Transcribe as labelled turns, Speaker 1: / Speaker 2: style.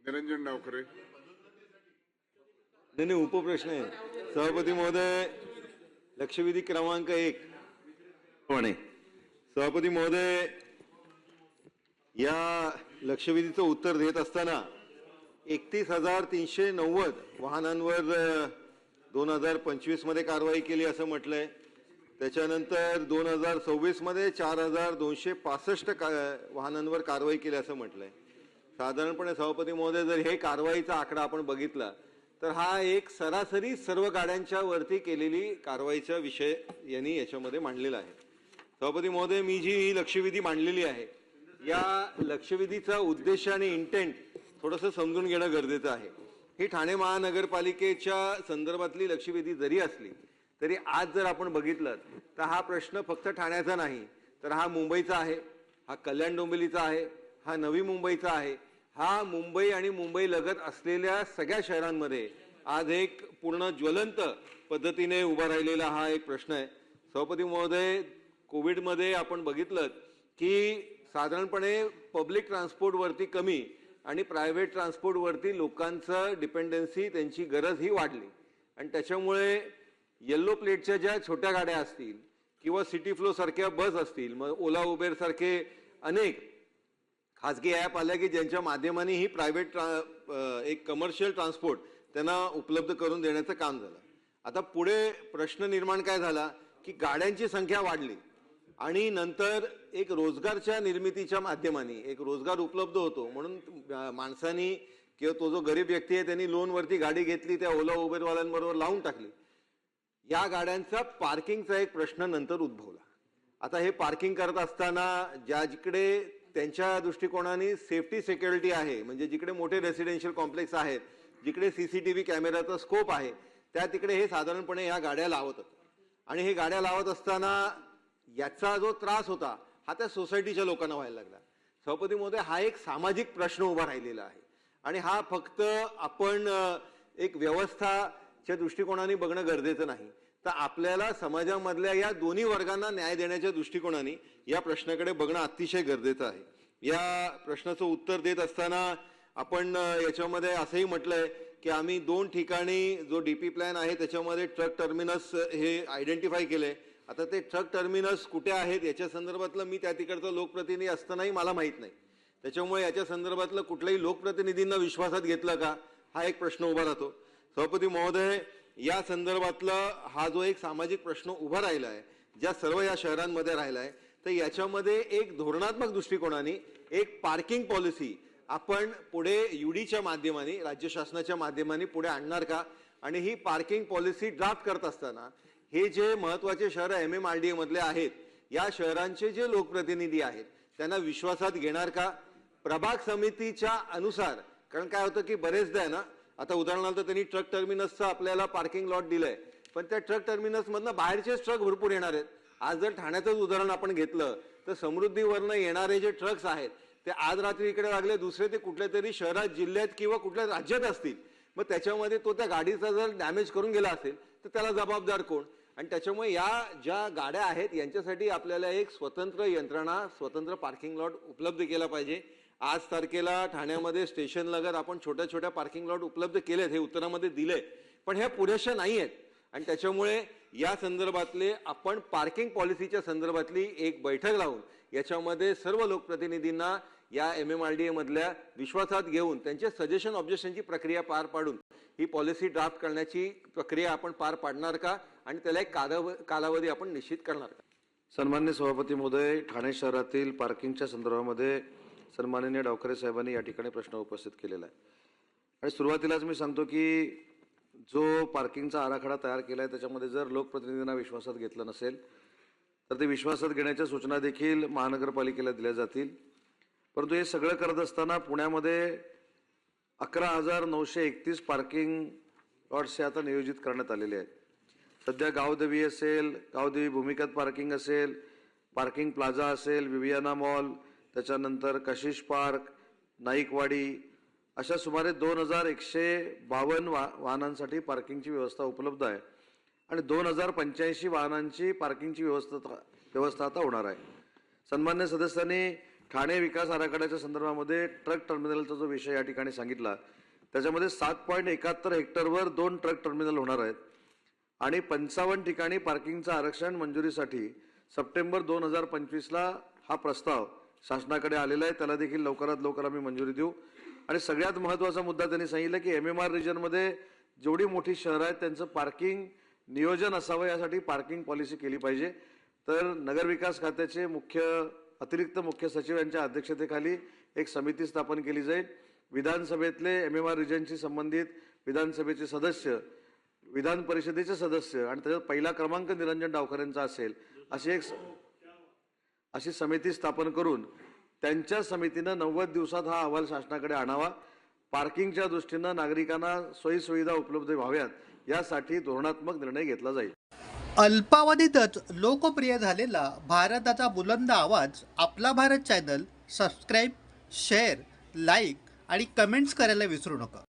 Speaker 1: निरंजन डावखरे.
Speaker 2: नाही, उपप्रश्न आहे. सभापती महोदय, लक्षवेधी क्रमांक 1 प्रमाणे सभापती महोदय, या लक्षवेधीचं उत्तर देत असताना 31,390 वाहनांवर 2025 मध्ये कारवाई केली असं म्हटलंय. त्याच्यानंतर 2026 मध्ये 4,265 वाहनांवर कारवाई केली असं म्हटलंय. साधारणपणे सभापती महोदय, जर हे कारवाईचा आकडा आपण बघितला तर हा एक सरासरी सर्व गाड्यांच्या वरती केलेली कारवाईचा विषय यांनी याच्यामध्ये मांडलेला आहे. सभापती महोदय, मी जी ही लक्षवेधी मांडलेली आहे, या लक्षवेधीचा उद्देश आणि इंटेंट थोडंसं समजून घेणं गरजेचं आहे. ही ठाणे महानगरपालिकेच्या संदर्भातली लक्षवेधी जरी असली तरी आज जर आपण बघितलं तर हा प्रश्न फक्त ठाण्याचा नाही, तर हा मुंबईचा आहे, हा कल्याण डोंबिवलीचा आहे, हा नवी मुंबईचा आहे, हा मुंबई आणि मुंबई लगत असलेल्या सगळ्या शहरांमध्ये आज एक पूर्ण ज्वलंत पद्धतीने उभा राहिलेला हा एक प्रश्न आहे. सभापती महोदय, कोविडमध्ये आपण बघितलं की साधारणपणे पब्लिक ट्रान्सपोर्टवरती कमी आणि प्रायव्हेट ट्रान्सपोर्टवरती लोकांचं डिपेंडन्सी, त्यांची गरज ही वाढली आणि त्याच्यामुळे येल्लो प्लेटच्या ज्या छोट्या गाड्या असतील किंवा सिटी फ्लो सारख्या बस असतील, मग ओला उबेर सारखे अनेक खाजगी ॲप आल्या की ज्यांच्या माध्यमाने ही प्रायव्हेट एक कमर्शियल ट्रान्सपोर्ट त्यांना उपलब्ध करून देण्याचं काम झालं. आता पुढे प्रश्न निर्माण काय झाला की गाड्यांची संख्या वाढली आणि नंतर एक रोजगारच्या निर्मितीच्या माध्यमाने एक रोजगार उपलब्ध होतो म्हणून माणसांनी किंवा तो जो गरीब व्यक्ती आहे त्यांनी लोनवरती गाडी घेतली, त्या ओला उबेरवाल्यांबरोबर लावून टाकली. या गाड्यांचा पार्किंगचा एक प्रश्न नंतर उद्भवला. आता हे पार्किंग करत असताना ज्या जिकडे त्यांच्या दृष्टिकोनाने सेफ्टी सिक्युरिटी आहे, म्हणजे जिकडे मोठे रेसिडेन्शियल कॉम्प्लेक्स आहेत, जिकडे सीसीटीव्ही कॅमेराचा स्कोप आहे, त्या तिकडे हे साधारणपणे या गाड्या लावत होते. आणि हे गाड्या लावत असताना याचा जो त्रास होता हा त्या सोसायटीच्या लोकांना व्हायला लागला. सभापती महोदय, हा एक सामाजिक प्रश्न उभा राहिलेला आहे आणि हा फक्त आपण एक व्यवस्थाच्या दृष्टिकोनाने बघणं गरजेचं नाही, तर आपल्याला समाजामधल्या या दोन्ही वर्गांना न्याय देण्याच्या दृष्टिकोनाने या प्रश्नाकडे बघणं अतिशय गरजेचं आहे. या प्रश्नाचं उत्तर देत असताना आपण याच्यामध्ये असंही म्हटलंय की आम्ही 2 ठिकाणी जो डीपी प्लॅन आहे त्याच्यामध्ये ट्रक टर्मिनस हे आयडेंटिफाय केले. आता ते ट्रक टर्मिनस कुठे आहेत याच्या संदर्भातलं मी त्या तिकडचा लोकप्रतिनिधी असतानाही मला माहीत नाही, त्याच्यामुळे याच्या संदर्भातलं कुठल्याही लोकप्रतिनिधींना विश्वासात घेतलं का हा एक प्रश्न उभा राहतो. सभापती महोदय, या संदर्भातला हा जो एक सामाजिक प्रश्न उभा राहिला आहे, ज्या सर्व या शहरांमध्ये राहिला आहे, तर याच्यामध्ये एक धोरणात्मक दृष्टिकोनाने एक पार्किंग पॉलिसी आपण पुढे यूडीच्या माध्यमाने, राज्य शासनाच्या माध्यमाने पुढे आणणार का? आणि ही पार्किंग पॉलिसी ड्राफ्ट करत असताना हे जे महत्त्वाचे शहर MMRDA मधले आहेत, या शहरांचे जे लोकप्रतिनिधी आहेत त्यांना विश्वासात घेणार का? प्रभाग समितीच्या अनुसार, कारण काय होतं की बरेचदा आहे ना, आता उदाहरणार्थ त्यांनी ट्रक टर्मिनसचं आपल्याला पार्किंग लॉट दिलंय, पण त्या ट्रक टर्मिनसमधनं बाहेरचेच ट्रक भरपूर येणार आहेत. आज जर ठाण्याचंच उदाहरण आपण घेतलं तर समृद्धीवरनं येणारे जे ट्रक्स आहेत ते आज रात्री इकडे लागले, दुसरे ते कुठल्या तरी शहरात, जिल्ह्यात किंवा कुठल्या राज्यात असतील, मग त्याच्यामध्ये तो त्या गाडीचा जर डॅमेज करून गेला असेल तर त्याला जबाबदार कोण? आणि त्याच्यामुळे या ज्या गाड्या आहेत यांच्यासाठी आपल्याला एक स्वतंत्र यंत्रणा, स्वतंत्र पार्किंग लॉट उपलब्ध केला पाहिजे. आज तारखेला ठाण्यामध्ये स्टेशन लगत आपण छोट्या छोट्या पार्किंग लॉट उपलब्ध केलेत, हे उत्तरामध्ये दिले, पण हे पुरेशा नाही आहेत. आणि त्याच्यामुळे या संदर्भातले आपण पार्किंग पॉलिसीच्या संदर्भातली एक बैठक लावून याच्यामध्ये सर्व लोकप्रतिनिधींना या MMRDA मधल्या विश्वासात घेऊन त्यांचे सजेशन ऑब्जेक्शनची प्रक्रिया पार पाडून ही पॉलिसी ड्राफ्ट करण्याची प्रक्रिया आपण पार पाडणार का आणि त्याला एक कालावधी आपण निश्चित करणार का?
Speaker 3: सन्माननीय सभापती महोदय, ठाणे शहरातील पार्किंगच्या संदर्भामध्ये सन्माननीय डावखरे साहेबांनी या ठिकाणी प्रश्न उपस्थित केलेला आहे. आणि सुरुवातीलाच मी सांगतो की जो पार्किंगचा आराखडा तयार केला आहे त्याच्यामध्ये जर लोकप्रतिनिधींना विश्वासात घेतलं नसेल तर ते विश्वासात घेण्याच्या सूचना देखील महानगरपालिकेला दिल्या जातील. परंतु हे सगळं करत असताना पुण्यामध्ये 11,931 पार्किंग लॉट्स हे आता नियोजित करण्यात आलेले आहेत. सध्या गावदेवी असेल, गावदेवी भूमिगत पार्किंग असेल, पार्किंग प्लाझा असेल, विवियाना मॉल, त्याच्यानंतर कशिश पार्क, नाईकवाडी, अशा सुमारे 2,152 वाहनांसाठी पार्किंगची व्यवस्था उपलब्ध आहे. आणि 2085 वाहनांची पार्किंगची व्यवस्था आता होणार आहे. सन्मान्य सदस्यांनी ठाणे विकास आराखड्याच्या संदर्भामध्ये ट्रक टर्मिनलचा जो विषय या ठिकाणी सांगितला, त्याच्यामध्ये 7.71 हेक्टरवर 2 ट्रक टर्मिनल होणार आहेत आणि 55 ठिकाणी पार्किंगचं आरक्षण मंजुरीसाठी सप्टेंबर 2025ला हा प्रस्ताव शासनाकडे आलेला आहे. त्याला देखील लवकरात लवकर आम्ही मंजुरी देऊ. आणि सगळ्यात महत्त्वाचा मुद्दा त्यांनी सांगितलं की MMR रिजनमध्ये जेवढी मोठी शहरं आहेत त्यांचं पार्किंग नियोजन असावं, यासाठी पार्किंग पॉलिसी केली पाहिजे. तर नगरविकास खात्याचे अतिरिक्त मुख्य सचिव यांच्या अध्यक्षतेखाली एक समिती स्थापन केली जाईल. विधानसभेतले MMR रिजनशी संबंधित विधानसभेचे सदस्य, विधान परिषदेचे सदस्य आणि त्याच्यात पहिला क्रमांक निरंजन डावखरेंचा असेल अशी समिती स्थापन करून त्यांच्या समितीनं 90 दिवसात हा अहवाल शासनाकडे आणावा. पार्किंगच्या दृष्टीनं नागरिकांना सोयीसुविधा उपलब्ध व्हाव्यात यासाठी धोरणात्मक निर्णय घेतला जाईल.
Speaker 1: अल्पावधीतच लोकप्रिय झालेला भारताचा बुलंद आवाज आपला Bharat channel subscribe, share, like आणि कमेंट्स करायला विसरू नका.